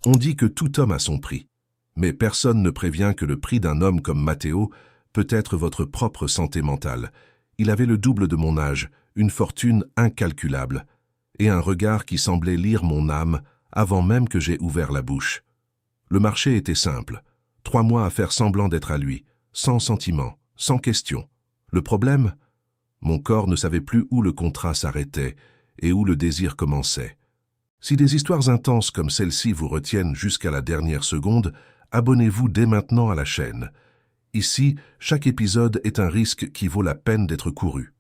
On dit que tout homme a son prix, mais personne ne prévient que le prix d'un homme comme Matteo peut être votre propre santé mentale. Il avait le double de mon âge, une fortune incalculable, et un regard qui semblait lire mon âme avant même que j'aie ouvert la bouche. Le marché était simple, 3 mois à faire semblant d'être à lui, sans sentiment, sans question. Le problème? Mon corps ne savait plus où le contrat s'arrêtait et où le désir commençait. Si des histoires intenses comme celle-ci vous retiennent jusqu'à la dernière seconde, abonnez-vous dès maintenant à la chaîne. Ici, chaque épisode est un risque qui vaut la peine d'être couru.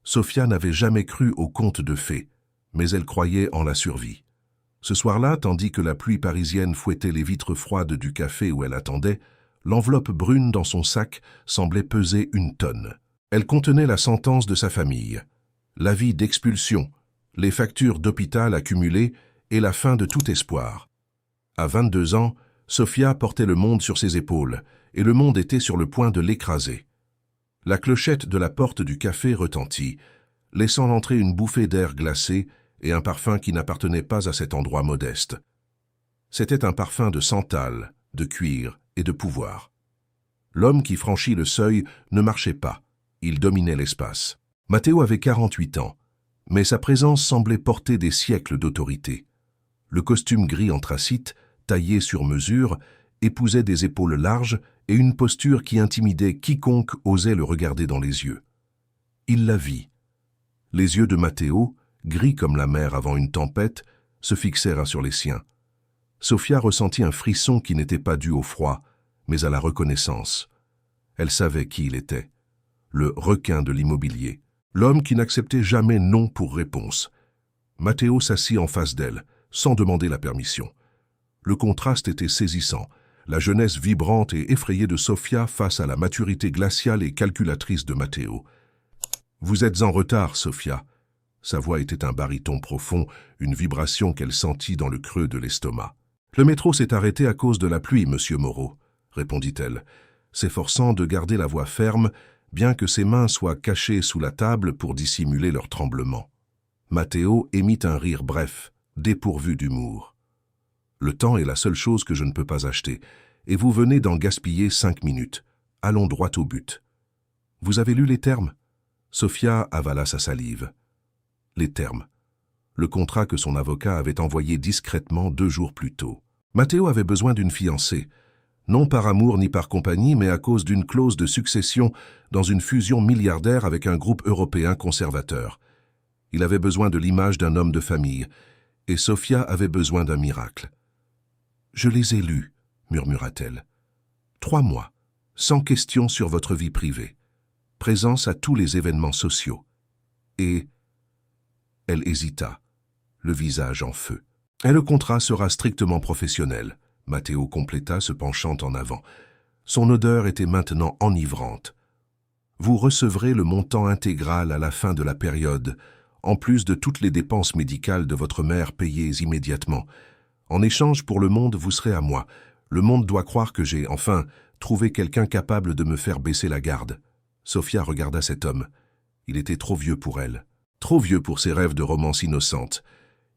Sofia n'avait jamais cru aux contes de fées, mais elle croyait en la survie. Ce soir-là, tandis que la pluie parisienne fouettait les vitres froides du café où elle attendait, l'enveloppe brune dans son sac semblait peser 1 tonne. Elle contenait la sentence de sa famille, l'avis d'expulsion, les factures d'hôpital accumulées et la fin de tout espoir. À 22 ans, Sofia portait le monde sur ses épaules, et le monde était sur le point de l'écraser. La clochette de la porte du café retentit, laissant entrer une bouffée d'air glacé et un parfum qui n'appartenait pas à cet endroit modeste. C'était un parfum de santal, de cuir et de pouvoir. L'homme qui franchit le seuil ne marchait pas, il dominait l'espace. Matteo avait 48 ans, mais sa présence semblait porter des siècles d'autorité. Le costume gris anthracite, taillé sur mesure, épousait des épaules larges et une posture qui intimidait quiconque osait le regarder dans les yeux. Il la vit. Les yeux de Matteo, gris comme la mer avant une tempête, se fixèrent sur les siens. Sofia ressentit un frisson qui n'était pas dû au froid, mais à la reconnaissance. Elle savait qui il était. Le requin de l'immobilier. L'homme qui n'acceptait jamais non pour réponse. Matteo s'assit en face d'elle, sans demander la permission. Le contraste était saisissant, la jeunesse vibrante et effrayée de Sofia face à la maturité glaciale et calculatrice de Matteo. « Vous êtes en retard, Sofia. » Sa voix était un baryton profond, une vibration qu'elle sentit dans le creux de l'estomac. « Le métro s'est arrêté à cause de la pluie, monsieur Moreau, » répondit-elle, s'efforçant de garder la voix ferme, bien que ses mains soient cachées sous la table pour dissimuler leur tremblement. Matteo émit un rire bref, dépourvu d'humour. « Le temps est la seule chose que je ne peux pas acheter, et vous venez d'en gaspiller 5 minutes. Allons droit au but. »« Vous avez lu les termes ?» Sofia avala sa salive. Les termes. Le contrat que son avocat avait envoyé discrètement 2 jours plus tôt. Matteo avait besoin d'une fiancée, non par amour ni par compagnie, mais à cause d'une clause de succession dans une fusion milliardaire avec un groupe européen conservateur. Il avait besoin de l'image d'un homme de famille, et Sofia avait besoin d'un miracle. « Je les ai lus, » murmura-t-elle. « 3 mois, sans question sur votre vie privée. Présence à tous les événements sociaux. Et... » Elle hésita, le visage en feu. « Et le contrat sera strictement professionnel. » Matteo compléta, se penchant en avant. Son odeur était maintenant enivrante. « Vous recevrez le montant intégral à la fin de la période, en plus de toutes les dépenses médicales de votre mère payées immédiatement. En échange pour le monde, vous serez à moi. Le monde doit croire que j'ai, enfin, trouvé quelqu'un capable de me faire baisser la garde. » Sofia regarda cet homme. Il était trop vieux pour elle, trop vieux pour ses rêves de romance innocente.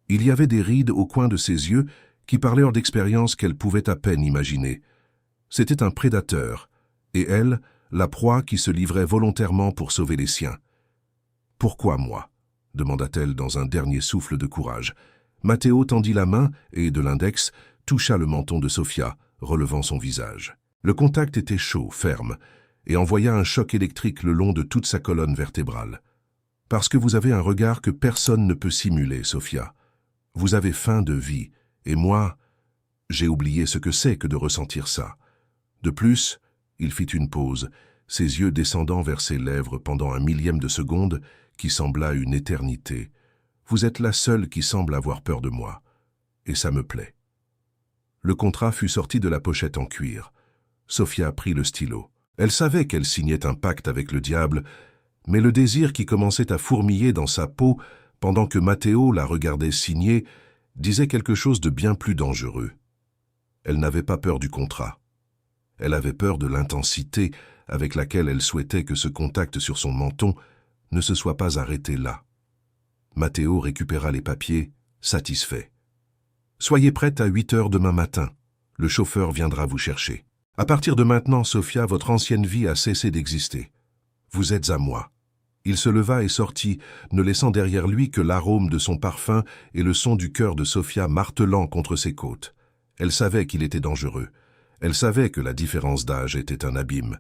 Il y avait des rides au coin de ses yeux qui parlèrent d'expériences qu'elle pouvait à peine imaginer. C'était un prédateur, et elle, la proie qui se livrait volontairement pour sauver les siens. « Pourquoi moi ?» demanda-t-elle dans un dernier souffle de courage. Matteo tendit la main et, de l'index, toucha le menton de Sofia, relevant son visage. Le contact était chaud, ferme, et envoya un choc électrique le long de toute sa colonne vertébrale. « Parce que vous avez un regard que personne ne peut simuler, Sofia. Vous avez faim de vie, et moi, j'ai oublié ce que c'est que de ressentir ça. » De plus, il fit une pause, ses yeux descendant vers ses lèvres pendant un millième de seconde qui sembla une éternité. « Vous êtes la seule qui semble avoir peur de moi, et ça me plaît. » Le contrat fut sorti de la pochette en cuir. Sofia prit le stylo. Elle savait qu'elle signait un pacte avec le diable, mais le désir qui commençait à fourmiller dans sa peau pendant que Matteo la regardait signer disait quelque chose de bien plus dangereux. Elle n'avait pas peur du contrat. Elle avait peur de l'intensité avec laquelle elle souhaitait que ce contact sur son menton ne se soit pas arrêté là. Matteo récupéra les papiers, satisfait. Soyez prête à 8 heures demain matin. Le chauffeur viendra vous chercher. À partir de maintenant, Sophia, votre ancienne vie a cessé d'exister. Vous êtes à moi. » Il se leva et sortit, ne laissant derrière lui que l'arôme de son parfum et le son du cœur de Sophia martelant contre ses côtes. Elle savait qu'il était dangereux. Elle savait que la différence d'âge était un abîme.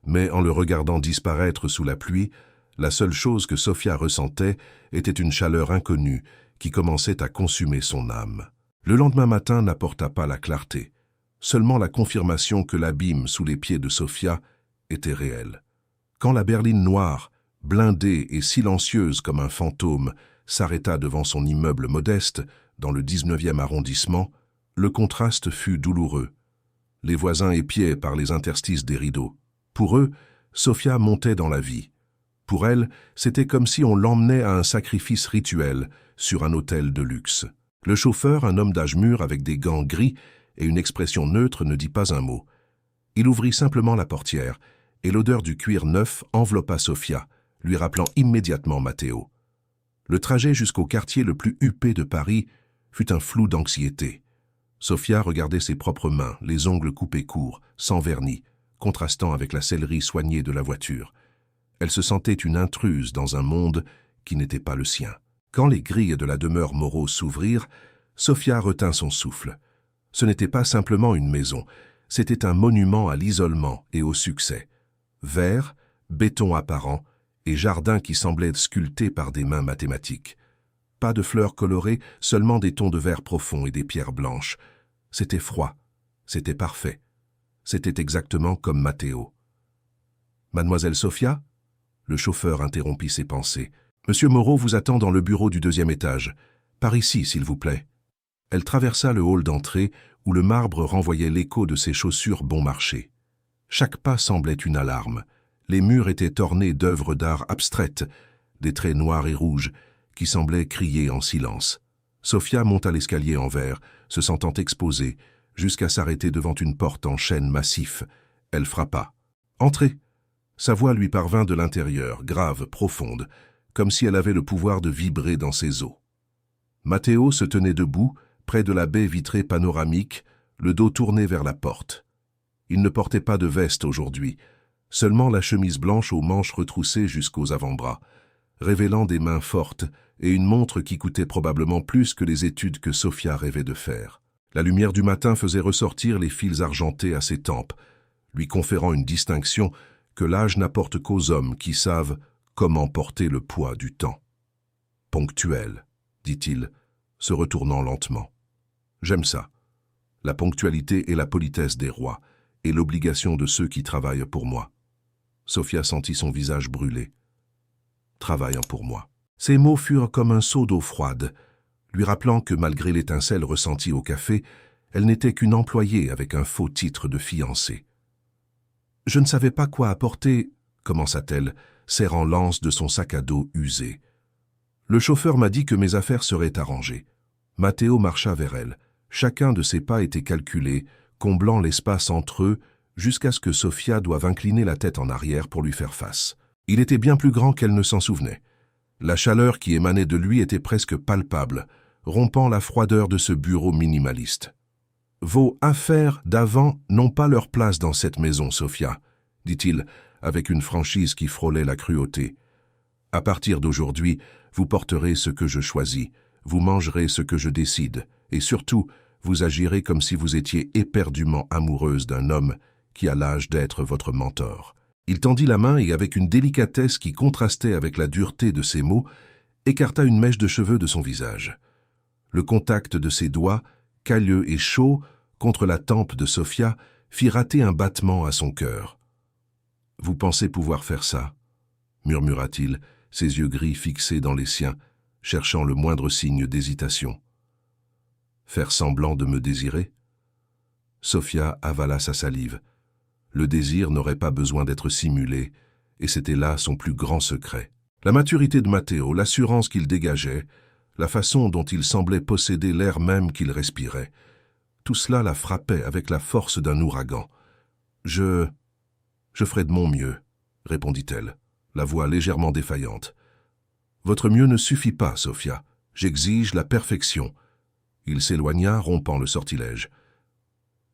Mais en le regardant disparaître sous la pluie, la seule chose que Sophia ressentait était une chaleur inconnue qui commençait à consumer son âme. Le lendemain matin n'apporta pas la clarté, seulement la confirmation que l'abîme sous les pieds de Sophia était réel. Quand la berline noire, blindée et silencieuse comme un fantôme, s'arrêta devant son immeuble modeste, dans le 19e arrondissement, le contraste fut douloureux. Les voisins épiaient par les interstices des rideaux. Pour eux, Sophia montait dans la vie. Pour elle, c'était comme si on l'emmenait à un sacrifice rituel sur un autel de luxe. Le chauffeur, un homme d'âge mûr avec des gants gris et une expression neutre, ne dit pas un mot. Il ouvrit simplement la portière, et l'odeur du cuir neuf enveloppa Sophia, lui rappelant immédiatement Matteo. Le trajet jusqu'au quartier le plus huppé de Paris fut un flou d'anxiété. Sophia regardait ses propres mains, les ongles coupés courts, sans vernis, contrastant avec la sellerie soignée de la voiture. Elle se sentait une intruse dans un monde qui n'était pas le sien. Quand les grilles de la demeure Moreau s'ouvrirent, Sophia retint son souffle. Ce n'était pas simplement une maison, c'était un monument à l'isolement et au succès. Verre, béton apparent et jardin qui semblait sculpté par des mains mathématiques. Pas de fleurs colorées, seulement des tons de vert profond et des pierres blanches. C'était froid, c'était parfait. C'était exactement comme Matteo. « Mademoiselle Sophia ?» Le chauffeur interrompit ses pensées. « Monsieur Moreau vous attend dans le bureau du 2e étage. Par ici, s'il vous plaît. » Elle traversa le hall d'entrée où le marbre renvoyait l'écho de ses chaussures bon marché. Chaque pas semblait une alarme. Les murs étaient ornés d'œuvres d'art abstraites, des traits noirs et rouges, qui semblaient crier en silence. Sophia monta l'escalier en verre, se sentant exposée, jusqu'à s'arrêter devant une porte en chêne massif. Elle frappa. « Entrez !» Sa voix lui parvint de l'intérieur, grave, profonde, comme si elle avait le pouvoir de vibrer dans ses os. Matteo se tenait debout, près de la baie vitrée panoramique, le dos tourné vers la porte. Il ne portait pas de veste aujourd'hui, seulement la chemise blanche aux manches retroussées jusqu'aux avant-bras, révélant des mains fortes et une montre qui coûtait probablement plus que les études que Sophia rêvait de faire. La lumière du matin faisait ressortir les fils argentés à ses tempes, lui conférant une distinction que l'âge n'apporte qu'aux hommes qui savent comment porter le poids du temps. « Ponctuel », dit-il, se retournant lentement. « J'aime ça. La ponctualité est la politesse des rois, et l'obligation de ceux qui travaillent pour moi. » Sophia sentit son visage brûler. « Travaillant pour moi. » Ces mots furent comme un seau d'eau froide, lui rappelant que malgré l'étincelle ressentie au café, elle n'était qu'une employée avec un faux titre de fiancée. « Je ne savais pas quoi apporter, » commença-t-elle, serrant l'anse de son sac à dos usé. « Le chauffeur m'a dit que mes affaires seraient arrangées. » Matteo marcha vers elle. Chacun de ses pas était calculé, comblant l'espace entre eux, jusqu'à ce que Sophia doive incliner la tête en arrière pour lui faire face. Il était bien plus grand qu'elle ne s'en souvenait. La chaleur qui émanait de lui était presque palpable, rompant la froideur de ce bureau minimaliste. « Vos affaires d'avant n'ont pas leur place dans cette maison, Sophia, » dit-il, avec une franchise qui frôlait la cruauté. « À partir d'aujourd'hui, vous porterez ce que je choisis, vous mangerez ce que je décide, et surtout, vous agirez comme si vous étiez éperdument amoureuse d'un homme qui a l'âge d'être votre mentor. » Il tendit la main et, avec une délicatesse qui contrastait avec la dureté de ses mots, écarta une mèche de cheveux de son visage. Le contact de ses doigts, calleux et chauds, contre la tempe de Sophia, fit rater un battement à son cœur. « Vous pensez pouvoir faire ça ?» murmura-t-il, ses yeux gris fixés dans les siens, cherchant le moindre signe d'hésitation. « Faire semblant de me désirer ?» Sophia avala sa salive. Le désir n'aurait pas besoin d'être simulé, et c'était là son plus grand secret. La maturité de Matteo, l'assurance qu'il dégageait, la façon dont il semblait posséder l'air même qu'il respirait, tout cela la frappait avec la force d'un ouragan. « Je ferai de mon mieux, » répondit-elle, la voix légèrement défaillante. « Votre mieux ne suffit pas, Sophia. J'exige la perfection. Il s'éloigna, rompant le sortilège.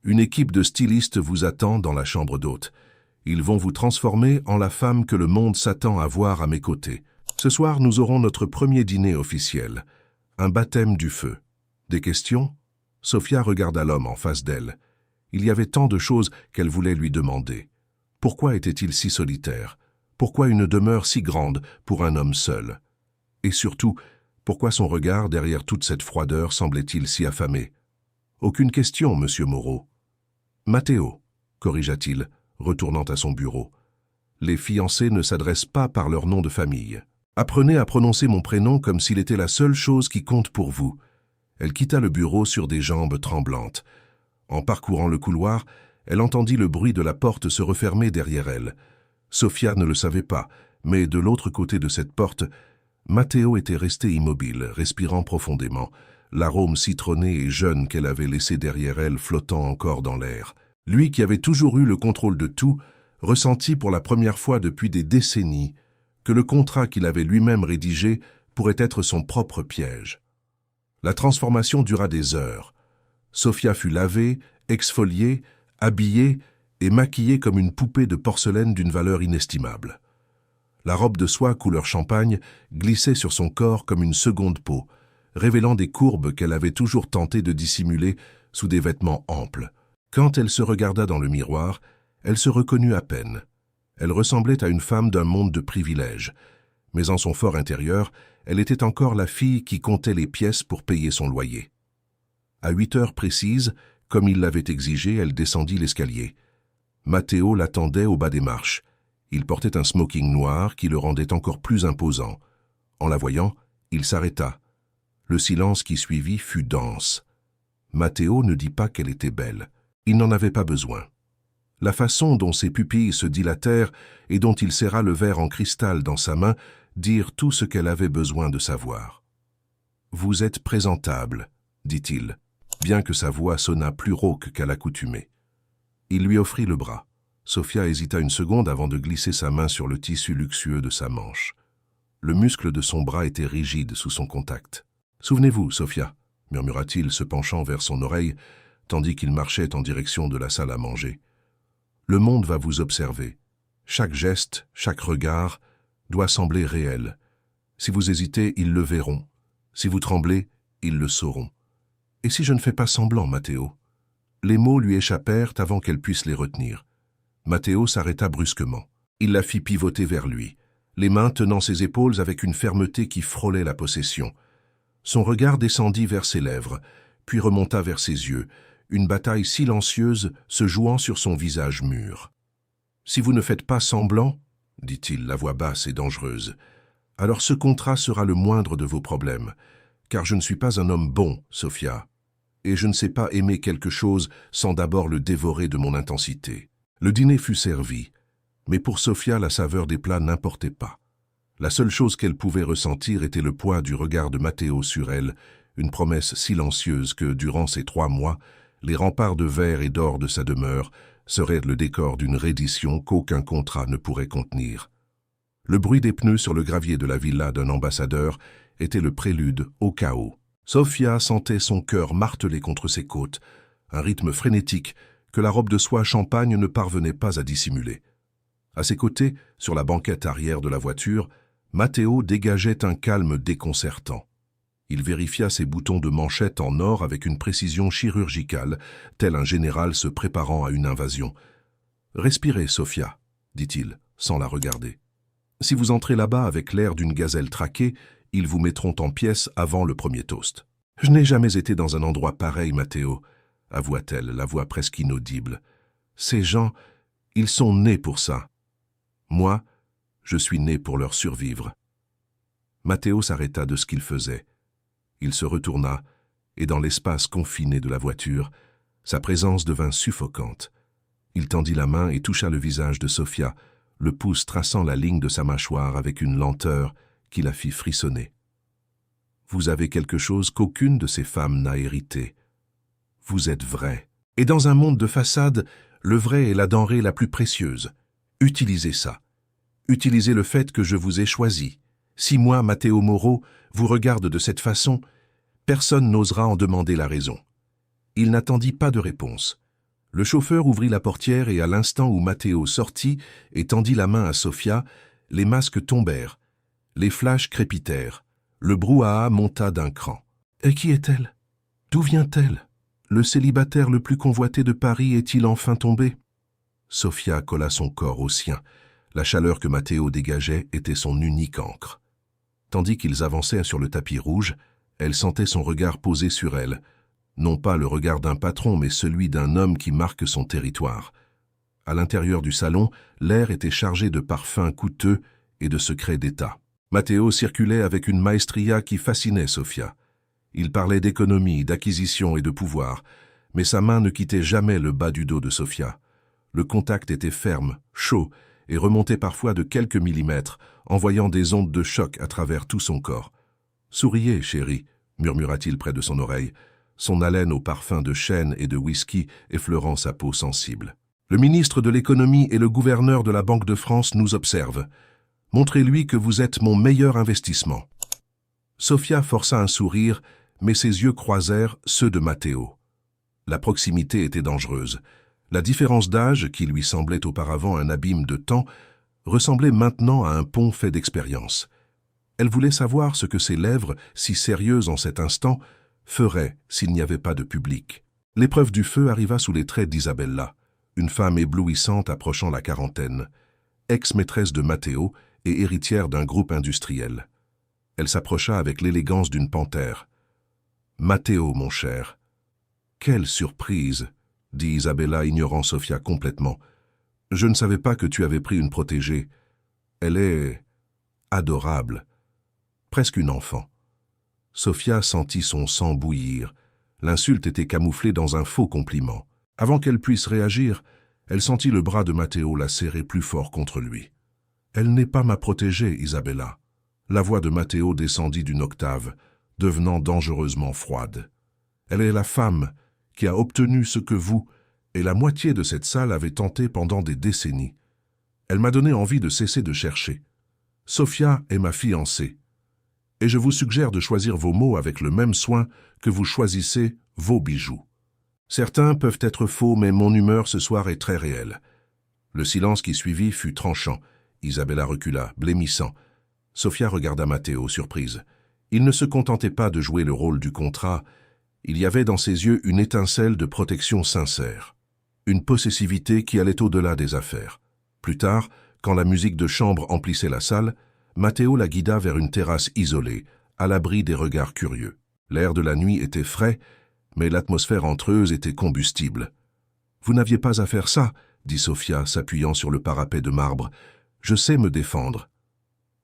Une équipe de stylistes vous attend dans la chambre d'hôte. Ils vont vous transformer en la femme que le monde s'attend à voir à mes côtés. Ce soir, nous aurons notre premier dîner officiel. Un baptême du feu. Des questions? Sophia regarda l'homme en face d'elle. Il y avait tant de choses qu'elle voulait lui demander. Pourquoi était-il si solitaire? Pourquoi une demeure si grande pour un homme seul? Et surtout, pourquoi son regard derrière toute cette froideur semblait-il si affamé? Aucune question, monsieur Moreau. Matteo, corrigea-t-il, retournant à son bureau. Les fiancés ne s'adressent pas par leur nom de famille. Apprenez à prononcer mon prénom comme s'il était la seule chose qui compte pour vous. Elle quitta le bureau sur des jambes tremblantes. En parcourant le couloir, elle entendit le bruit de la porte se refermer derrière elle. Sophia ne le savait pas, mais de l'autre côté de cette porte, Matteo était resté immobile, respirant profondément, l'arôme citronné et jeune qu'elle avait laissé derrière elle flottant encore dans l'air. Lui qui avait toujours eu le contrôle de tout, ressentit pour la première fois depuis des décennies que le contrat qu'il avait lui-même rédigé pourrait être son propre piège. La transformation dura des heures. Sophia fut lavée, exfoliée, habillée et maquillée comme une poupée de porcelaine d'une valeur inestimable. La robe de soie couleur champagne glissait sur son corps comme une seconde peau, révélant des courbes qu'elle avait toujours tenté de dissimuler sous des vêtements amples. Quand elle se regarda dans le miroir, elle se reconnut à peine. Elle ressemblait à une femme d'un monde de privilèges, mais en son fort intérieur, elle était encore la fille qui comptait les pièces pour payer son loyer. À 8 heures précises, comme il l'avait exigé, elle descendit l'escalier. Matteo l'attendait au bas des marches. Il portait un smoking noir qui le rendait encore plus imposant. En la voyant, il s'arrêta. Le silence qui suivit fut dense. Matteo ne dit pas qu'elle était belle. Il n'en avait pas besoin. La façon dont ses pupilles se dilatèrent et dont il serra le verre en cristal dans sa main dirent tout ce qu'elle avait besoin de savoir. « Vous êtes présentable, » dit-il, bien que sa voix sonnât plus rauque qu'à l'accoutumée. Il lui offrit le bras. Sophia hésita une seconde avant de glisser sa main sur le tissu luxueux de sa manche. Le muscle de son bras était rigide sous son contact. « Souvenez-vous, Sophia, » murmura-t-il se penchant vers son oreille, tandis qu'il marchait en direction de la salle à manger. « Le monde va vous observer. Chaque geste, chaque regard doit sembler réel. Si vous hésitez, ils le verront. Si vous tremblez, ils le sauront. Et si je ne fais pas semblant, Matteo ?» Les mots lui échappèrent avant qu'elle puisse les retenir. Matteo s'arrêta brusquement. Il la fit pivoter vers lui, les mains tenant ses épaules avec une fermeté qui frôlait la possession. Son regard descendit vers ses lèvres, puis remonta vers ses yeux, une bataille silencieuse se jouant sur son visage mûr. « Si vous ne faites pas semblant, dit-il, la voix basse et dangereuse, alors ce contrat sera le moindre de vos problèmes, car je ne suis pas un homme bon, Sophia, et je ne sais pas aimer quelque chose sans d'abord le dévorer de mon intensité. » Le dîner fut servi, mais pour Sophia, la saveur des plats n'importait pas. La seule chose qu'elle pouvait ressentir était le poids du regard de Matteo sur elle, une promesse silencieuse que, durant ces 3 mois, les remparts de verre et d'or de sa demeure seraient le décor d'une reddition qu'aucun contrat ne pourrait contenir. Le bruit des pneus sur le gravier de la villa d'un ambassadeur était le prélude au chaos. Sophia sentait son cœur martelé contre ses côtes, un rythme frénétique que la robe de soie champagne ne parvenait pas à dissimuler. À ses côtés, sur la banquette arrière de la voiture, Matteo dégageait un calme déconcertant. Il vérifia ses boutons de manchette en or avec une précision chirurgicale, tel un général se préparant à une invasion. « Respirez, Sophia, » dit-il, sans la regarder. « Si vous entrez là-bas avec l'air d'une gazelle traquée, ils vous mettront en pièces avant le premier toast. »« Je n'ai jamais été dans un endroit pareil, Matteo, » avoua-t-elle, la voix presque inaudible. « Ces gens, ils sont nés pour ça. Moi, je suis né pour leur survivre. » Matteo s'arrêta de ce qu'il faisait. Il se retourna, et dans l'espace confiné de la voiture, sa présence devint suffocante. Il tendit la main et toucha le visage de Sophia, le pouce traçant la ligne de sa mâchoire avec une lenteur qui la fit frissonner. « Vous avez quelque chose qu'aucune de ces femmes n'a hérité. Vous êtes vrai. Et dans un monde de façade, le vrai est la denrée la plus précieuse. Utilisez ça. Utilisez le fait que je vous ai choisi. Si moi, Matteo Moreau, vous regarde de cette façon, Personne n'osera en demander la raison. Il n'attendit pas de réponse. Le chauffeur ouvrit la portière et à l'instant où Matteo sortit et tendit la main à Sofia, les masques tombèrent, les flashs crépitèrent, le brouhaha monta d'un cran. Et qui est-elle? D'où vient-elle? Le célibataire le plus convoité de Paris est-il enfin tombé? Sofia colla son corps au sien. La chaleur que Matteo dégageait était son unique ancre. Tandis qu'ils avançaient sur le tapis rouge, elle sentait son regard posé sur elle, non pas le regard d'un patron, mais celui d'un homme qui marque son territoire. À l'intérieur du salon, l'air était chargé de parfums coûteux et de secrets d'État. Matteo circulait avec une maestria qui fascinait Sofia. Il parlait d'économie, d'acquisition et de pouvoir, mais sa main ne quittait jamais le bas du dos de Sofia. Le contact était ferme, chaud, et remontait parfois de quelques millimètres, envoyant des ondes de choc à travers tout son corps. « Souriez, chérie », murmura-t-il près de son oreille, son haleine au parfum de chêne et de whisky effleurant sa peau sensible. « Le ministre de l'économie et le gouverneur de la Banque de France nous observent. Montrez-lui que vous êtes mon meilleur investissement. » Sofia força un sourire, mais ses yeux croisèrent ceux de Matteo. La proximité était dangereuse. La différence d'âge, qui lui semblait auparavant un abîme de temps, ressemblait maintenant à un pont fait d'expérience. Elle voulait savoir ce que ses lèvres, si sérieuses en cet instant, feraient s'il n'y avait pas de public. L'épreuve du feu arriva sous les traits d'Isabella, une femme éblouissante approchant la quarantaine, ex-maîtresse de Matteo et héritière d'un groupe industriel. Elle s'approcha avec l'élégance d'une panthère. « Matteo, mon cher. »« Quelle surprise !» dit Isabella, ignorant Sofia complètement. « Je ne savais pas que tu avais pris une protégée. Elle est adorable, presque une enfant. » Sofia sentit son sang bouillir. L'insulte était camouflée dans un faux compliment. Avant qu'elle puisse réagir, elle sentit le bras de Matteo la serrer plus fort contre lui. « Elle n'est pas ma protégée, Isabella. » La voix de Matteo descendit d'une octave, devenant dangereusement froide. « Elle est la femme qui a obtenu ce que vous et la moitié de cette salle avez tenté pendant des décennies. Elle m'a donné envie de cesser de chercher. Sofia est ma fiancée. Et je vous suggère de choisir vos mots avec le même soin que vous choisissez vos bijoux. Certains peuvent être faux, mais mon humeur ce soir est très réelle. » Le silence qui suivit fut tranchant. Isabella recula, blêmissant. Sofia regarda Matteo, surprise. Il ne se contentait pas de jouer le rôle du contrat. Il y avait dans ses yeux une étincelle de protection sincère. Une possessivité qui allait au-delà des affaires. Plus tard, quand la musique de chambre emplissait la salle, Matteo la guida vers une terrasse isolée, à l'abri des regards curieux. L'air de la nuit était frais, mais l'atmosphère entre eux était combustible. « Vous n'aviez pas à faire ça, » dit Sofia, s'appuyant sur le parapet de marbre. « Je sais me défendre. »«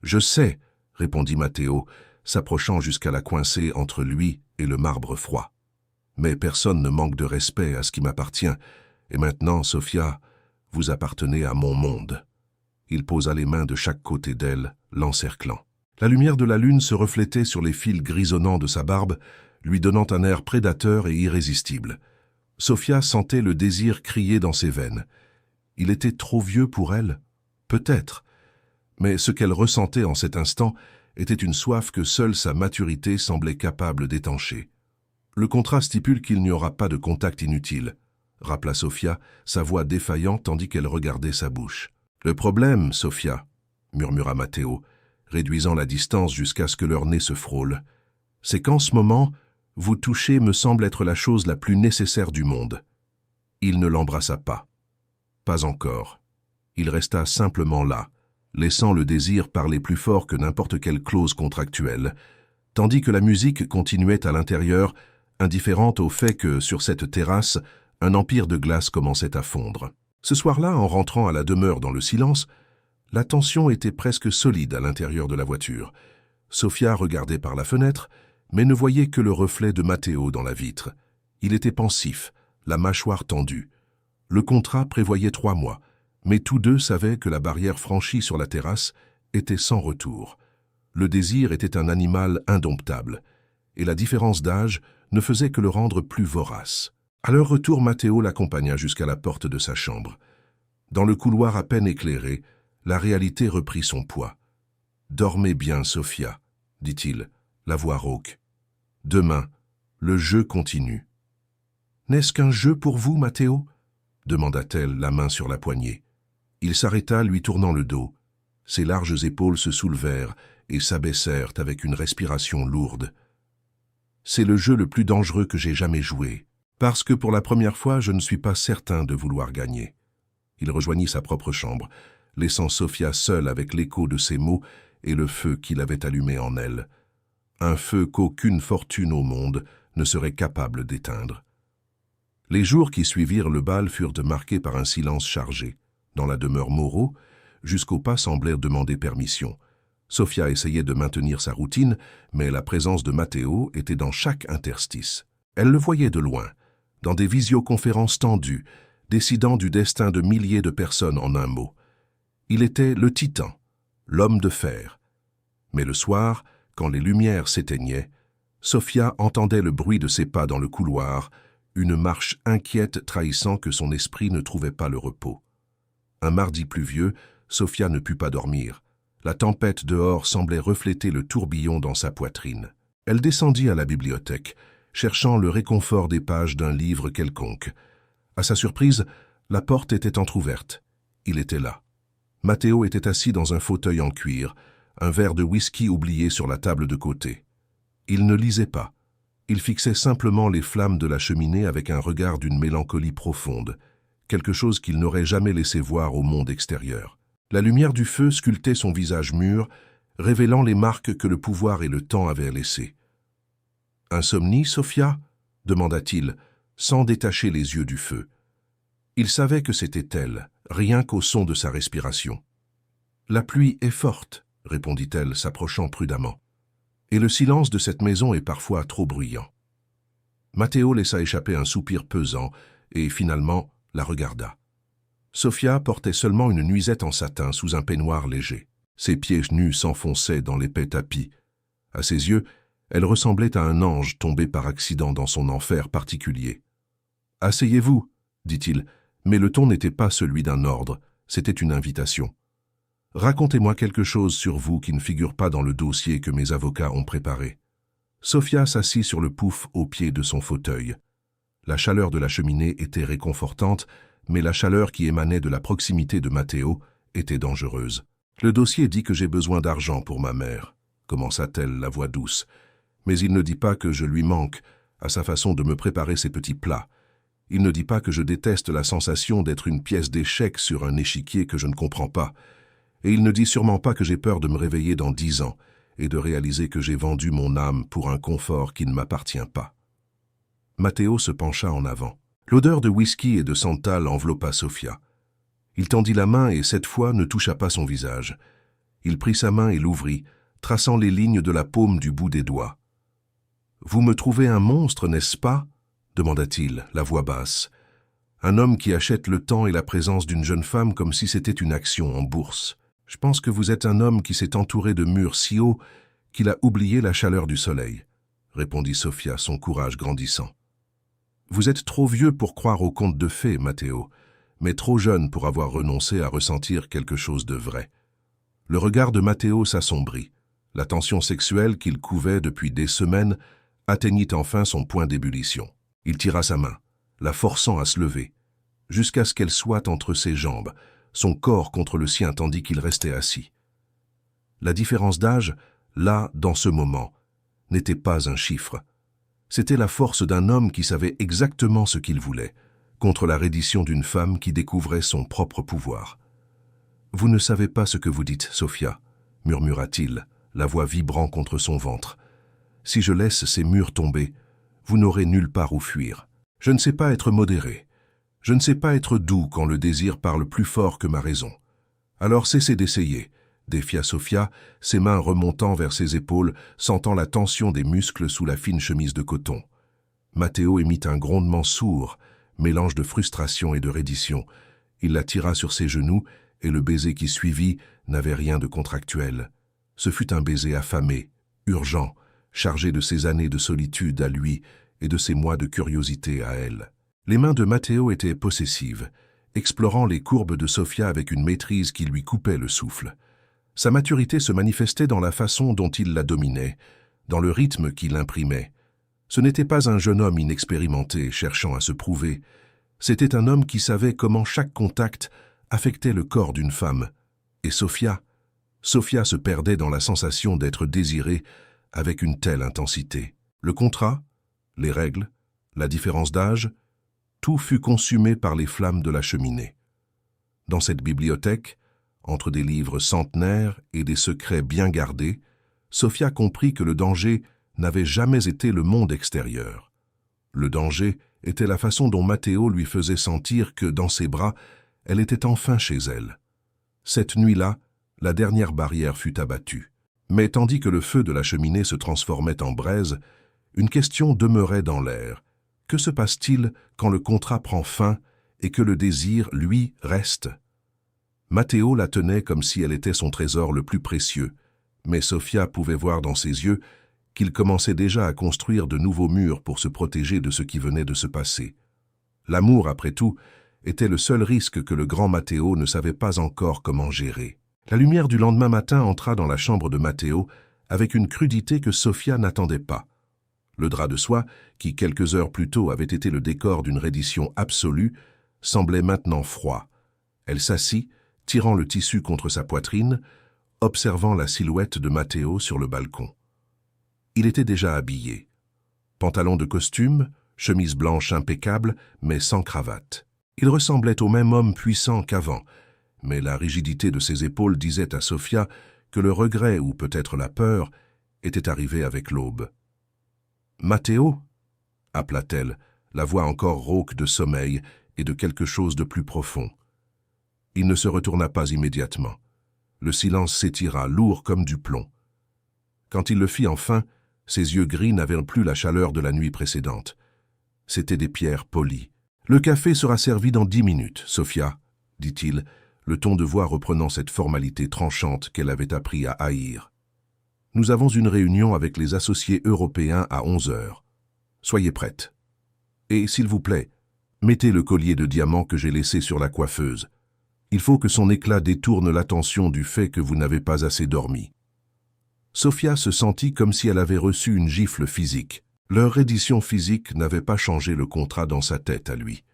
Je sais, » répondit Matteo, s'approchant jusqu'à la coincer entre lui et le marbre froid. « Mais personne ne manque de respect à ce qui m'appartient, et maintenant, Sofia, vous appartenez à mon monde. » Il posa les mains de chaque côté d'elle, l'encerclant. La lumière de la lune se reflétait sur les fils grisonnants de sa barbe, lui donnant un air prédateur et irrésistible. Sofia sentait le désir crier dans ses veines. Il était trop vieux pour elle? Peut-être. Mais ce qu'elle ressentait en cet instant était une soif que seule sa maturité semblait capable d'étancher. « Le contrat stipule qu'il n'y aura pas de contact inutile », rappela Sofia, sa voix défaillante tandis qu'elle regardait sa bouche. « Le problème, Sofia, » murmura Matteo, réduisant la distance jusqu'à ce que leurs nez se frôlent, « c'est qu'en ce moment, vous toucher me semble être la chose la plus nécessaire du monde. » Il ne l'embrassa pas. Pas encore. Il resta simplement là, laissant le désir parler plus fort que n'importe quelle clause contractuelle, tandis que la musique continuait à l'intérieur, indifférente au fait que, sur cette terrasse, un empire de glace commençait à fondre. Ce soir-là, en rentrant à la demeure dans le silence, la tension était presque solide à l'intérieur de la voiture. Sofia regardait par la fenêtre, mais ne voyait que le reflet de Matteo dans la vitre. Il était pensif, la mâchoire tendue. Le contrat prévoyait 3 mois, mais tous deux savaient que la barrière franchie sur la terrasse était sans retour. Le désir était un animal indomptable, et la différence d'âge ne faisait que le rendre plus vorace. À leur retour, Matteo l'accompagna jusqu'à la porte de sa chambre. Dans le couloir à peine éclairé, la réalité reprit son poids. « Dormez bien, Sofia, dit-il, la voix rauque. Demain, le jeu continue. « N'est-ce qu'un jeu pour vous, Matteo ?» demanda-t-elle, la main sur la poignée. Il s'arrêta, lui tournant le dos. Ses larges épaules se soulevèrent et s'abaissèrent avec une respiration lourde. « C'est le jeu le plus dangereux que j'ai jamais joué, parce que pour la première fois, je ne suis pas certain de vouloir gagner. » Il rejoignit sa propre chambre, laissant Sofia seule avec l'écho de ses mots et le feu qu'il avait allumé en elle. Un feu qu'aucune fortune au monde ne serait capable d'éteindre. Les jours qui suivirent le bal furent marqués par un silence chargé. Dans la demeure Moreau, jusqu'au pas semblèrent demander permission. Sofia essayait de maintenir sa routine, mais la présence de Matteo était dans chaque interstice. Elle le voyait de loin, dans des visioconférences tendues, décidant du destin de milliers de personnes en un mot. Il était le titan, l'homme de fer. Mais le soir, quand les lumières s'éteignaient, Sofia entendait le bruit de ses pas dans le couloir, une marche inquiète trahissant que son esprit ne trouvait pas le repos. Un mardi pluvieux, Sofia ne put pas dormir. La tempête dehors semblait refléter le tourbillon dans sa poitrine. Elle descendit à la bibliothèque, cherchant le réconfort des pages d'un livre quelconque. À sa surprise, la porte était entr'ouverte. Il était là. Matteo était assis dans un fauteuil en cuir, un verre de whisky oublié sur la table de côté. Il ne lisait pas. Il fixait simplement les flammes de la cheminée avec un regard d'une mélancolie profonde, quelque chose qu'il n'aurait jamais laissé voir au monde extérieur. La lumière du feu sculptait son visage mûr, révélant les marques que le pouvoir et le temps avaient laissées. « Insomnie, Sofia ?» demanda-t-il, sans détacher les yeux du feu. Il savait que c'était elle, rien qu'au son de sa respiration. « La pluie est forte, » répondit-elle, s'approchant prudemment. « Et le silence de cette maison est parfois trop bruyant. » Matteo laissa échapper un soupir pesant et, finalement, la regarda. Sofia portait seulement une nuisette en satin sous un peignoir léger. Ses pieds nus s'enfonçaient dans l'épais tapis. À ses yeux, elle ressemblait à un ange tombé par accident dans son enfer particulier. « Asseyez-vous, » dit-il, mais le ton n'était pas celui d'un ordre, c'était une invitation. « Racontez-moi quelque chose sur vous qui ne figure pas dans le dossier que mes avocats ont préparé. » Sofia s'assit sur le pouf au pied de son fauteuil. La chaleur de la cheminée était réconfortante, mais la chaleur qui émanait de la proximité de Matteo était dangereuse. « Le dossier dit que j'ai besoin d'argent pour ma mère, » commença-t-elle, la voix douce. « Mais il ne dit pas que je lui manque, à sa façon de me préparer ses petits plats. Il ne dit pas que je déteste la sensation d'être une pièce d'échec sur un échiquier que je ne comprends pas. Et il ne dit sûrement pas que j'ai peur de me réveiller dans 10 ans et de réaliser que j'ai vendu mon âme pour un confort qui ne m'appartient pas. » Matteo se pencha en avant. L'odeur de whisky et de santal enveloppa Sofia. Il tendit la main et cette fois ne toucha pas son visage. Il prit sa main et l'ouvrit, traçant les lignes de la paume du bout des doigts. « Vous me trouvez un monstre, n'est-ce pas ?» demanda-t-il, la voix basse. « Un homme qui achète le temps et la présence d'une jeune femme comme si c'était une action en bourse. Je pense que vous êtes un homme qui s'est entouré de murs si hauts qu'il a oublié la chaleur du soleil, » répondit Sofia, son courage grandissant. « Vous êtes trop vieux pour croire aux contes de fées, Matteo, mais trop jeune pour avoir renoncé à ressentir quelque chose de vrai. » Le regard de Matteo s'assombrit. La tension sexuelle qu'il couvait depuis des semaines atteignit enfin son point d'ébullition. Il tira sa main, la forçant à se lever, jusqu'à ce qu'elle soit entre ses jambes, son corps contre le sien tandis qu'il restait assis. La différence d'âge, là, dans ce moment, n'était pas un chiffre. C'était la force d'un homme qui savait exactement ce qu'il voulait, contre la reddition d'une femme qui découvrait son propre pouvoir. « Vous ne savez pas ce que vous dites, Sofia, » murmura-t-il, la voix vibrant contre son ventre. « Si je laisse ces murs tomber, vous n'aurez nulle part où fuir. Je ne sais pas être modéré. Je ne sais pas être doux quand le désir parle plus fort que ma raison. Alors cessez d'essayer, » défia Sofia, ses mains remontant vers ses épaules, sentant la tension des muscles sous la fine chemise de coton. Matteo émit un grondement sourd, mélange de frustration et de reddition. Il la tira sur ses genoux, et le baiser qui suivit n'avait rien de contractuel. Ce fut un baiser affamé, urgent, chargé de ses années de solitude à lui et de ses mois de curiosité à elle. Les mains de Matteo étaient possessives, explorant les courbes de Sofia avec une maîtrise qui lui coupait le souffle. Sa maturité se manifestait dans la façon dont il la dominait, dans le rythme qu'il imprimait, Ce n'était pas un jeune homme inexpérimenté cherchant à se prouver, c'était un homme qui savait comment chaque contact affectait le corps d'une femme. Et Sofia se perdait dans la sensation d'être désirée avec une telle intensité. Le contrat, les règles, la différence d'âge, tout fut consumé par les flammes de la cheminée. Dans cette bibliothèque, entre des livres centenaires et des secrets bien gardés, Sofia comprit que le danger n'avait jamais été le monde extérieur. Le danger était la façon dont Matteo lui faisait sentir que, dans ses bras, elle était enfin chez elle. Cette nuit-là, la dernière barrière fut abattue. Mais tandis que le feu de la cheminée se transformait en braise, une question demeurait dans l'air. Que se passe-t-il quand le contrat prend fin et que le désir, lui, reste? Matteo la tenait comme si elle était son trésor le plus précieux, mais Sofia pouvait voir dans ses yeux qu'il commençait déjà à construire de nouveaux murs pour se protéger de ce qui venait de se passer. L'amour, après tout, était le seul risque que le grand Matteo ne savait pas encore comment gérer. La lumière du lendemain matin entra dans la chambre de Matteo avec une crudité que Sofia n'attendait pas. Le drap de soie, qui quelques heures plus tôt avait été le décor d'une reddition absolue, semblait maintenant froid. Elle s'assit, tirant le tissu contre sa poitrine, observant la silhouette de Matteo sur le balcon. Il était déjà habillé. Pantalon de costume, chemise blanche impeccable, mais sans cravate. Il ressemblait au même homme puissant qu'avant, mais la rigidité de ses épaules disait à Sofia que le regret, ou peut-être la peur, était arrivé avec l'aube. « Matteo » appela-t-elle, la voix encore rauque de sommeil et de quelque chose de plus profond. Il ne se retourna pas immédiatement. Le silence s'étira, lourd comme du plomb. Quand il le fit enfin, ses yeux gris n'avaient plus la chaleur de la nuit précédente. C'étaient des pierres polies. « Le café sera servi dans 10 minutes, Sofia, » dit-il, le ton de voix reprenant cette formalité tranchante qu'elle avait appris à haïr. « Nous avons une réunion avec les associés européens à 11 heures. Soyez prête. Et, s'il vous plaît, mettez le collier de diamants que j'ai laissé sur la coiffeuse. Il faut que son éclat détourne l'attention du fait que vous n'avez pas assez dormi. » Sofia se sentit comme si elle avait reçu une gifle physique. Leur reddition physique n'avait pas changé le contrat dans sa tête à lui.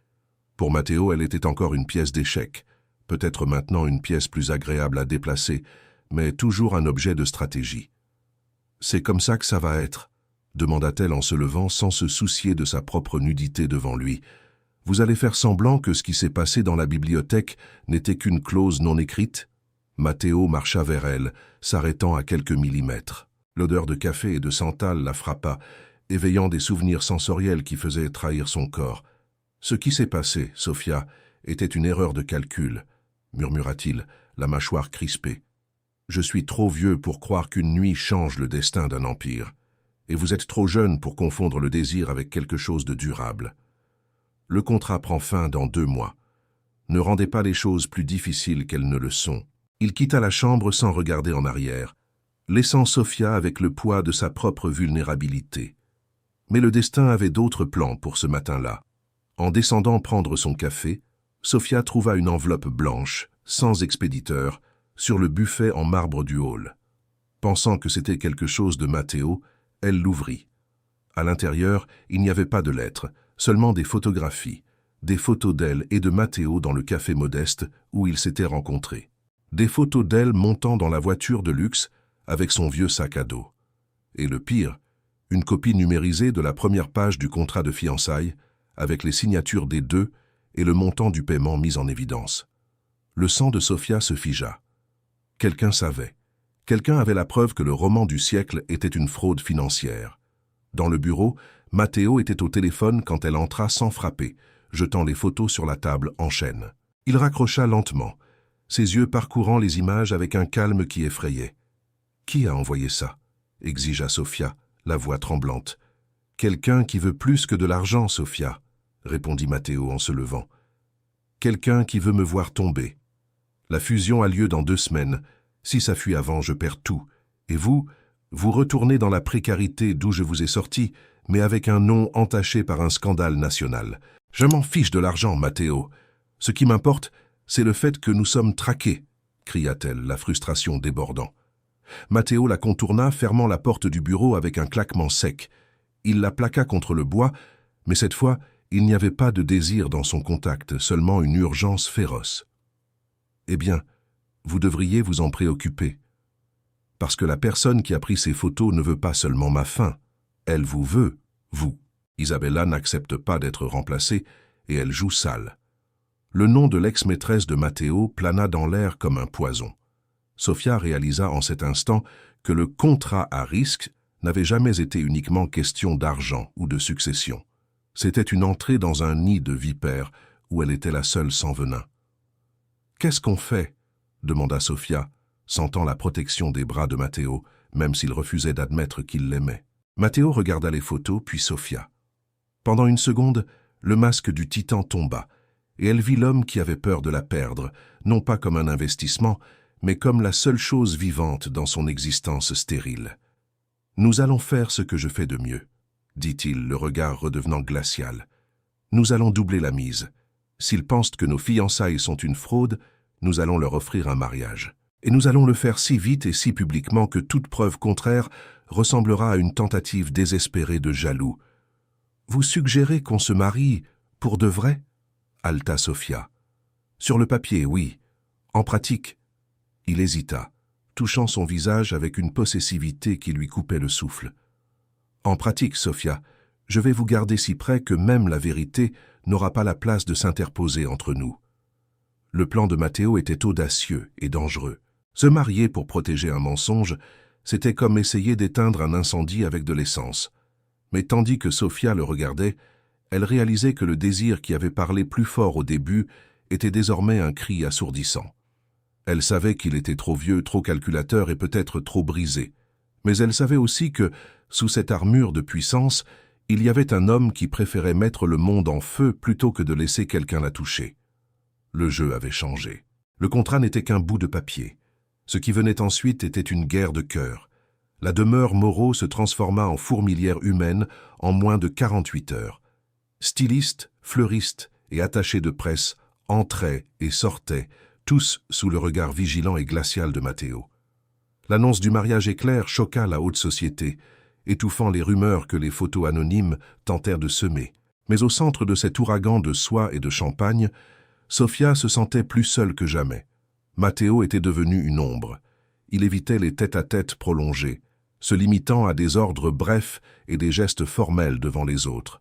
Pour Matteo, elle était encore une pièce d'échec, peut-être maintenant une pièce plus agréable à déplacer, mais toujours un objet de stratégie. « C'est comme ça que ça va être ?» demanda-t-elle en se levant sans se soucier de sa propre nudité devant lui. « Vous allez faire semblant que ce qui s'est passé dans la bibliothèque n'était qu'une clause non écrite ?» Matteo marcha vers elle, s'arrêtant à quelques millimètres. L'odeur de café et de santal la frappa, éveillant des souvenirs sensoriels qui faisaient trahir son corps. « Ce qui s'est passé, Sofia, était une erreur de calcul, » murmura-t-il, la mâchoire crispée. « Je suis trop vieux pour croire qu'une nuit change le destin d'un empire, et vous êtes trop jeune pour confondre le désir avec quelque chose de durable. Le contrat prend fin dans 2 mois. Ne rendez pas les choses plus difficiles qu'elles ne le sont. » Il quitta la chambre sans regarder en arrière, laissant Sofia avec le poids de sa propre vulnérabilité. Mais le destin avait d'autres plans pour ce matin-là. En descendant prendre son café, Sofia trouva une enveloppe blanche, sans expéditeur, sur le buffet en marbre du hall. Pensant que c'était quelque chose de Matteo, elle l'ouvrit. À l'intérieur, il n'y avait pas de lettres, seulement des photographies, des photos d'elle et de Matteo dans le café modeste où ils s'étaient rencontrés. Des photos d'elle montant dans la voiture de luxe avec son vieux sac à dos. Et le pire, une copie numérisée de la première page du contrat de fiançailles, avec les signatures des deux et le montant du paiement mis en évidence. Le sang de Sofia se figea. Quelqu'un savait. Quelqu'un avait la preuve que le roman du siècle était une fraude financière. Dans le bureau, Matteo était au téléphone quand elle entra sans frapper, jetant les photos sur la table en chaîne. Il raccrocha lentement, ses yeux parcourant les images avec un calme qui effrayait. « Qui a envoyé ça ?» exigea Sofia, la voix tremblante. « Quelqu'un qui veut plus que de l'argent, Sofia, » répondit Matteo en se levant. « Quelqu'un qui veut me voir tomber. La fusion a lieu dans 2 semaines. Si ça fuit avant, je perds tout. Et vous retournez dans la précarité d'où je vous ai sorti, mais avec un nom entaché par un scandale national. Je m'en fiche de l'argent, Matteo. Ce qui m'importe, c'est le fait que nous sommes traqués, cria-t-elle, la frustration débordant. Matteo la contourna, fermant la porte du bureau avec un claquement sec. Il la plaqua contre le bois, mais cette fois, il n'y avait pas de désir dans son contact, seulement une urgence féroce. « Eh bien, vous devriez vous en préoccuper. Parce que la personne qui a pris ces photos ne veut pas seulement ma fin, elle vous veut, vous. » Isabella n'accepte pas d'être remplacée et elle joue sale. Le nom de l'ex-maîtresse de Matteo plana dans l'air comme un poison. Sofia réalisa en cet instant que le contrat à risque n'avait jamais été uniquement question d'argent ou de succession. C'était une entrée dans un nid de vipères où elle était la seule sans venin. « Qu'est-ce qu'on fait ?» demanda Sofia, sentant la protection des bras de Matteo, même s'il refusait d'admettre qu'il l'aimait. Matteo regarda les photos, puis Sofia. Pendant une seconde, le masque du titan tomba, et elle vit l'homme qui avait peur de la perdre, non pas comme un investissement, mais comme la seule chose vivante dans son existence stérile. « Nous allons faire ce que je fais de mieux, » dit-il, le regard redevenant glacial. « Nous allons doubler la mise. S'ils pensent que nos fiançailles sont une fraude, nous allons leur offrir un mariage. Et nous allons le faire si vite et si publiquement que toute preuve contraire ressemblera à une tentative désespérée de jaloux. « Vous suggérez qu'on se marie pour de vrai ?» haleta Sofia. « Sur le papier, oui. En pratique ?» Il hésita, touchant son visage avec une possessivité qui lui coupait le souffle. « En pratique, Sofia, je vais vous garder si près que même la vérité n'aura pas la place de s'interposer entre nous. » Le plan de Matteo était audacieux et dangereux. Se marier pour protéger un mensonge, c'était comme essayer d'éteindre un incendie avec de l'essence. Mais tandis que Sofia le regardait, elle réalisait que le désir qui avait parlé plus fort au début était désormais un cri assourdissant. Elle savait qu'il était trop vieux, trop calculateur et peut-être trop brisé. Mais elle savait aussi que, sous cette armure de puissance, il y avait un homme qui préférait mettre le monde en feu plutôt que de laisser quelqu'un la toucher. Le jeu avait changé. Le contrat n'était qu'un bout de papier. Ce qui venait ensuite était une guerre de cœur. La demeure Moreau se transforma en fourmilière humaine en moins de 48 heures. Stylistes, fleuristes et attachés de presse entraient et sortaient, tous sous le regard vigilant et glacial de Matteo. L'annonce du mariage éclair choqua la haute société, étouffant les rumeurs que les photos anonymes tentèrent de semer. Mais au centre de cet ouragan de soie et de champagne, Sofia se sentait plus seule que jamais. Matteo était devenu une ombre. Il évitait les tête-à-tête prolongés, se limitant à des ordres brefs et des gestes formels devant les autres.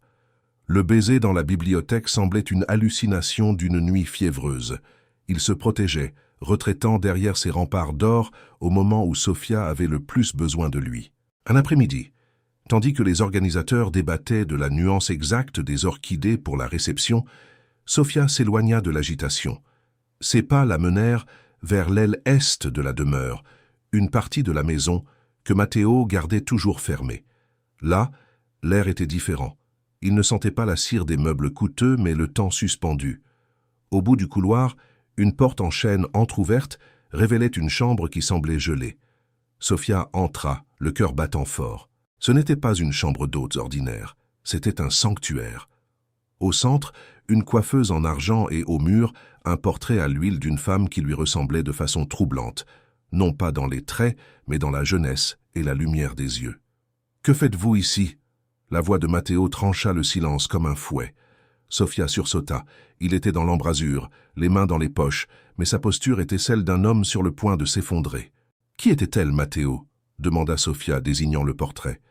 Le baiser dans la bibliothèque semblait une hallucination d'une nuit fiévreuse. Il se protégeait, retraitant derrière ses remparts d'or au moment où Sofia avait le plus besoin de lui. Un après-midi, tandis que les organisateurs débattaient de la nuance exacte des orchidées pour la réception, Sofia s'éloigna de l'agitation. Ses pas la menèrent vers l'aile est de la demeure, une partie de la maison que Matteo gardait toujours fermée. Là, l'air était différent. Il ne sentait pas la cire des meubles coûteux, mais le temps suspendu. Au bout du couloir, une porte en chêne entr'ouverte révélait une chambre qui semblait gelée. Sofia entra, le cœur battant fort. Ce n'était pas une chambre d'hôtes ordinaire, c'était un sanctuaire. Au centre, une coiffeuse en argent et au mur, un portrait à l'huile d'une femme qui lui ressemblait de façon troublante, non pas dans les traits, mais dans la jeunesse et la lumière des yeux. « Que faites-vous ici ?» La voix de Matteo trancha le silence comme un fouet. Sofia sursauta. Il était dans l'embrasure, les mains dans les poches, mais sa posture était celle d'un homme sur le point de s'effondrer. « Qui était-elle, Matteo ?» demanda Sofia, désignant le portrait.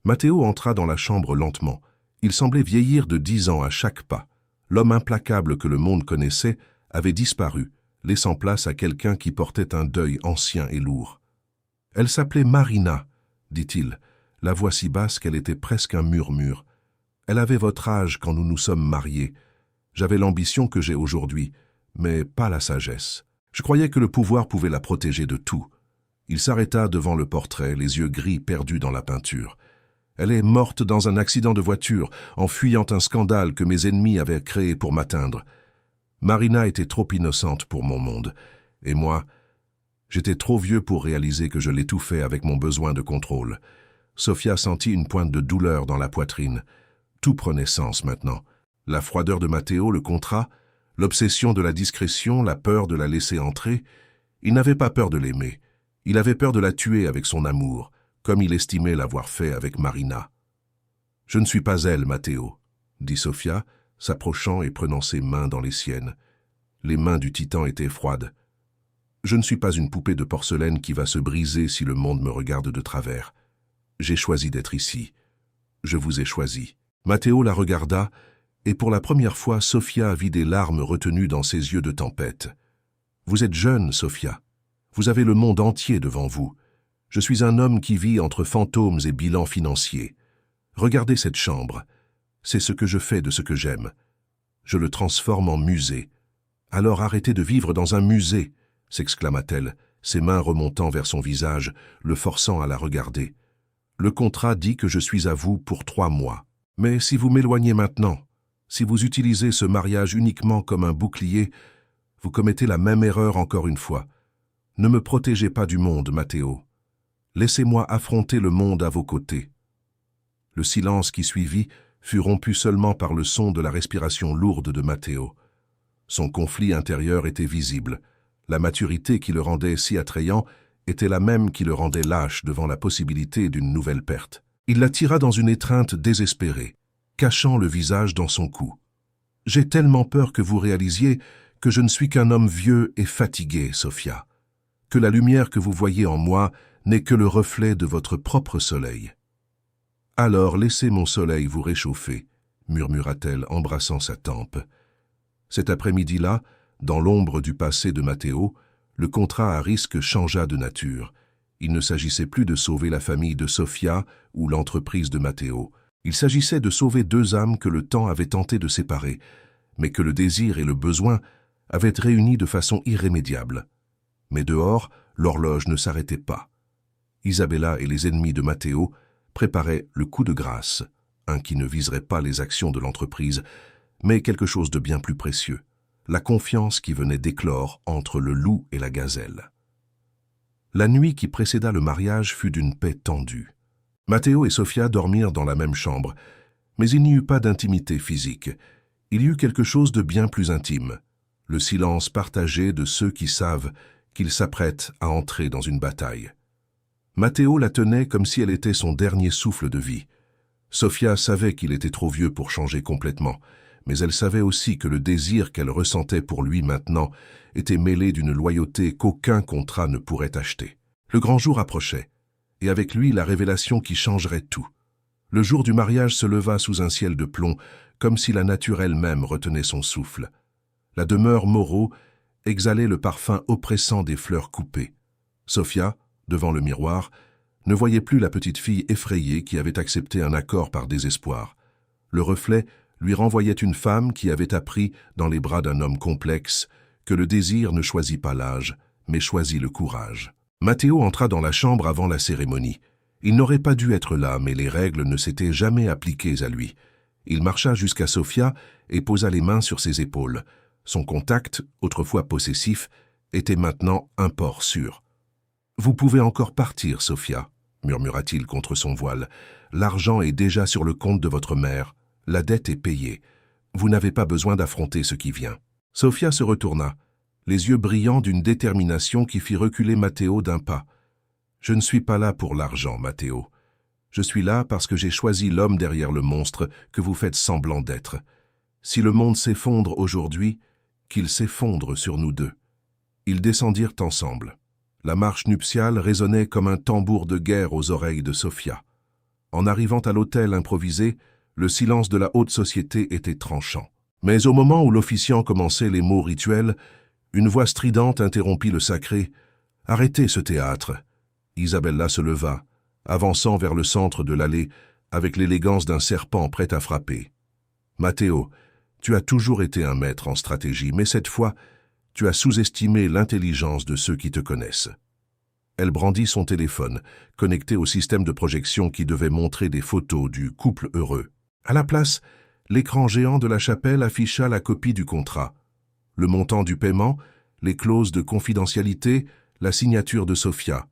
Matteo entra dans la chambre lentement. Il semblait vieillir de 10 ans à chaque pas. L'homme implacable que le monde connaissait avait disparu, laissant place à quelqu'un qui portait un deuil ancien et lourd. « Elle s'appelait Marina, » dit-il, la voix si basse qu'elle était presque un murmure. « Elle avait votre âge quand nous nous sommes mariés. J'avais l'ambition que j'ai aujourd'hui, mais pas la sagesse. Je croyais que le pouvoir pouvait la protéger de tout. » Il s'arrêta devant le portrait, les yeux gris perdus dans la peinture. « Elle est morte dans un accident de voiture, en fuyant un scandale que mes ennemis avaient créé pour m'atteindre. Marina était trop innocente pour mon monde, et moi, j'étais trop vieux pour réaliser que je l'étouffais avec mon besoin de contrôle. » Sofia sentit une pointe de douleur dans la poitrine. Tout prenait sens maintenant. La froideur de Matteo, le contrat, l'obsession de la discrétion, la peur de la laisser entrer. Il n'avait pas peur de l'aimer. Il avait peur de la tuer avec son amour, comme il estimait l'avoir fait avec Marina. Je ne suis pas elle, Matteo, dit Sofia, s'approchant et prenant ses mains dans les siennes. Les mains du titan étaient froides. Je ne suis pas une poupée de porcelaine qui va se briser si le monde me regarde de travers. J'ai choisi d'être ici. Je vous ai choisi. Matteo la regarda, et pour la première fois, Sofia vit des larmes retenues dans ses yeux de tempête. Vous êtes jeune, Sofia. Vous avez le monde entier devant vous. Je suis un homme qui vit entre fantômes et bilans financiers. Regardez cette chambre. C'est ce que je fais de ce que j'aime. Je le transforme en musée. Alors arrêtez de vivre dans un musée, s'exclama-t-elle, ses mains remontant vers son visage, le forçant à la regarder. Le contrat dit que je suis à vous pour 3 mois. Mais si vous m'éloignez maintenant, si vous utilisez ce mariage uniquement comme un bouclier, vous commettez la même erreur encore une fois. Ne me protégez pas du monde, Matteo. Laissez-moi affronter le monde à vos côtés. Le silence qui suivit fut rompu seulement par le son de la respiration lourde de Matteo. Son conflit intérieur était visible. La maturité qui le rendait si attrayant était la même qui le rendait lâche devant la possibilité d'une nouvelle perte. Il la tira dans une étreinte désespérée, cachant le visage dans son cou. « J'ai tellement peur que vous réalisiez que je ne suis qu'un homme vieux et fatigué, Sofia, que la lumière que vous voyez en moi n'est que le reflet de votre propre soleil. » « Alors laissez mon soleil vous réchauffer, » murmura-t-elle, embrassant sa tempe. Cet après-midi-là, dans l'ombre du passé de Matteo, le contrat à risque changea de nature. Il ne s'agissait plus de sauver la famille de Sofia ou l'entreprise de Matteo. Il s'agissait de sauver 2 âmes que le temps avait tenté de séparer, mais que le désir et le besoin avaient réunis de façon irrémédiable. Mais dehors, l'horloge ne s'arrêtait pas. Isabella et les ennemis de Matteo préparaient le coup de grâce, un qui ne viserait pas les actions de l'entreprise, mais quelque chose de bien plus précieux, la confiance qui venait d'éclore entre le loup et la gazelle. La nuit qui précéda le mariage fut d'une paix tendue. Matteo et Sofia dormirent dans la même chambre, mais il n'y eut pas d'intimité physique. Il y eut quelque chose de bien plus intime, le silence partagé de ceux qui savent qu'ils s'apprêtent à entrer dans une bataille. Matteo la tenait comme si elle était son dernier souffle de vie. Sofia savait qu'il était trop vieux pour changer complètement, mais elle savait aussi que le désir qu'elle ressentait pour lui maintenant était mêlé d'une loyauté qu'aucun contrat ne pourrait acheter. Le grand jour approchait, et avec lui la révélation qui changerait tout. Le jour du mariage se leva sous un ciel de plomb, comme si la nature elle-même retenait son souffle. La demeure Moreau exhalait le parfum oppressant des fleurs coupées. Sofia, devant le miroir, ne voyait plus la petite fille effrayée qui avait accepté un accord par désespoir. Le reflet lui renvoyait une femme qui avait appris, dans les bras d'un homme complexe, que le désir ne choisit pas l'âge, mais choisit le courage. Matteo entra dans la chambre avant la cérémonie. Il n'aurait pas dû être là, mais les règles ne s'étaient jamais appliquées à lui. Il marcha jusqu'à Sofia et posa les mains sur ses épaules. Son contact, autrefois possessif, était maintenant un port sûr. « Vous pouvez encore partir, Sofia, » murmura-t-il contre son voile. « L'argent est déjà sur le compte de votre mère. La dette est payée. Vous n'avez pas besoin d'affronter ce qui vient. » Sofia se retourna, les yeux brillants d'une détermination qui fit reculer Matteo d'un pas. « Je ne suis pas là pour l'argent, Matteo. Je suis là parce que j'ai choisi l'homme derrière le monstre que vous faites semblant d'être. Si le monde s'effondre aujourd'hui, qu'il s'effondre sur nous deux. » Ils descendirent ensemble. La marche nuptiale résonnait comme un tambour de guerre aux oreilles de Sofia. En arrivant à l'hôtel improvisé, le silence de la haute société était tranchant. Mais au moment où l'officiant commençait les mots rituels, une voix stridente interrompit le sacré. « Arrêtez ce théâtre !» Isabella se leva, avançant vers le centre de l'allée avec l'élégance d'un serpent prêt à frapper. « Matteo, tu as toujours été un maître en stratégie, mais cette fois, tu as sous-estimé l'intelligence de ceux qui te connaissent. » Elle brandit son téléphone, connecté au système de projection qui devait montrer des photos du couple heureux. À la place, l'écran géant de la chapelle afficha la copie du contrat. Le montant du paiement, les clauses de confidentialité, la signature de Sofia.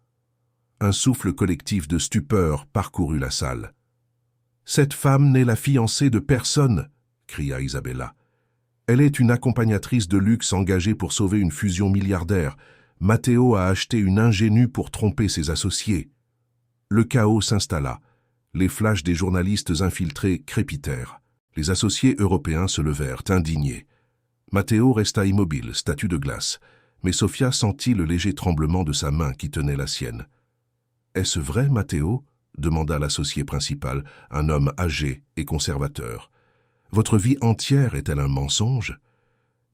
Un souffle collectif de stupeur parcourut la salle. « Cette femme n'est la fiancée de personne !» cria Isabella. « Elle est une accompagnatrice de luxe engagée pour sauver une fusion milliardaire. Matteo a acheté une ingénue pour tromper ses associés. » Le chaos s'installa. Les flashs des journalistes infiltrés crépitèrent. Les associés européens se levèrent, indignés. Matteo resta immobile, statue de glace, mais Sofia sentit le léger tremblement de sa main qui tenait la sienne. « Est-ce vrai, Matteo ?» demanda l'associé principal, un homme âgé et conservateur. « Votre vie entière est-elle un mensonge ?»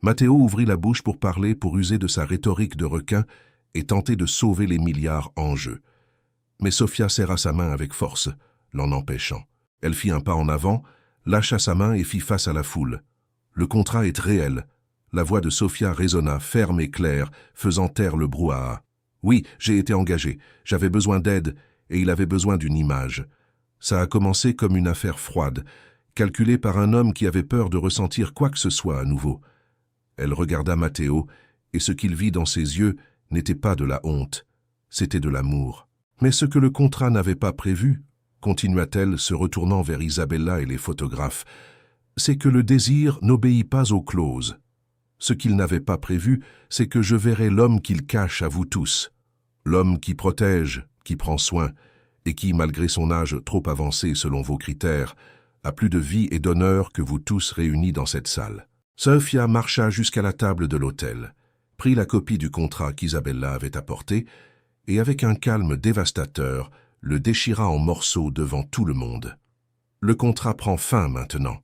Matteo ouvrit la bouche pour parler, pour user de sa rhétorique de requin et tenter de sauver les milliards en jeu. Mais Sofia serra sa main avec force, l'en empêchant. Elle fit un pas en avant, lâcha sa main et fit face à la foule. « Le contrat est réel. » La voix de Sofia résonna, ferme et claire, faisant taire le brouhaha. « Oui, j'ai été engagé. J'avais besoin d'aide et il avait besoin d'une image. Ça a commencé comme une affaire froide, calculée par un homme qui avait peur de ressentir quoi que ce soit à nouveau. » Elle regarda Matteo, et ce qu'il vit dans ses yeux n'était pas de la honte, c'était de l'amour. « Mais ce que le contrat n'avait pas prévu, » continua-t-elle, se retournant vers Isabella et les photographes, « c'est que le désir n'obéit pas aux clauses. Ce qu'il n'avait pas prévu, c'est que je verrai l'homme qu'il cache à vous tous. L'homme qui protège, qui prend soin, et qui, malgré son âge trop avancé selon vos critères, a plus de vie et d'honneur que vous tous réunis dans cette salle. » Sofia marcha jusqu'à la table de l'hôtel, prit la copie du contrat qu'Isabella avait apporté, et avec un calme dévastateur, le déchira en morceaux devant tout le monde. « Le contrat prend fin maintenant.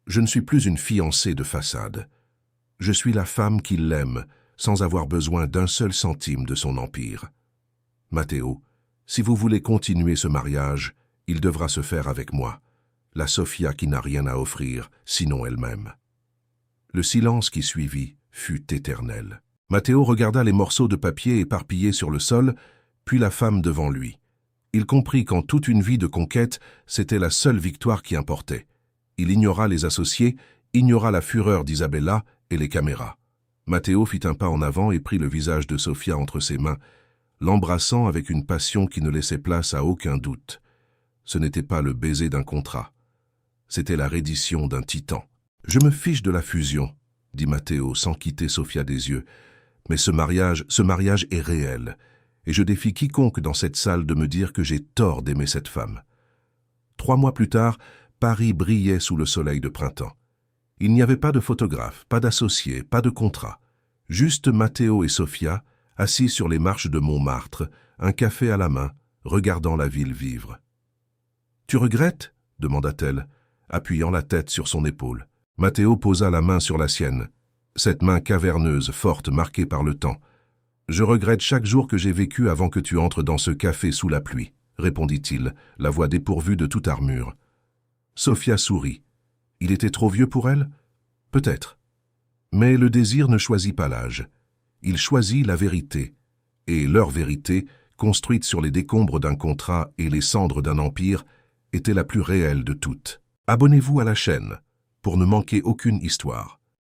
Je ne suis plus une fiancée de façade. Je suis la femme qui l'aime, sans avoir besoin d'un seul centime de son empire. Matteo, si vous voulez continuer ce mariage, il devra se faire avec moi, la Sofia qui n'a rien à offrir, sinon elle-même. » Le silence qui suivit fut éternel. Matteo regarda les morceaux de papier éparpillés sur le sol, puis la femme devant lui. Il comprit qu'en toute une vie de conquête, c'était la seule victoire qui importait. Il ignora les associés, ignora la fureur d'Isabella et les caméras. Matteo fit un pas en avant et prit le visage de Sofia entre ses mains, l'embrassant avec une passion qui ne laissait place à aucun doute. Ce n'était pas le baiser d'un contrat. C'était la reddition d'un titan. « Je me fiche de la fusion, » dit Matteo sans quitter Sofia des yeux. « Mais ce mariage est réel, et je défie quiconque dans cette salle de me dire que j'ai tort d'aimer cette femme. » 3 mois plus tard, Paris brillait sous le soleil de printemps. Il n'y avait pas de photographe, pas d'associé, pas de contrat. Juste Matteo et Sofia, assis sur les marches de Montmartre, un café à la main, regardant la ville vivre. « Tu regrettes ?» demanda-t-elle, appuyant la tête sur son épaule. Matteo posa la main sur la sienne, cette main caverneuse, forte, marquée par le temps. « Je regrette chaque jour que j'ai vécu avant que tu entres dans ce café sous la pluie, » répondit-il, la voix dépourvue de toute armure. Sofia sourit. Il était trop vieux pour elle? Peut-être. Mais le désir ne choisit pas l'âge. Il choisit la vérité, et leur vérité, construite sur les décombres d'un contrat et les cendres d'un empire, était la plus réelle de toutes. Abonnez-vous à la chaîne pour ne manquer aucune histoire.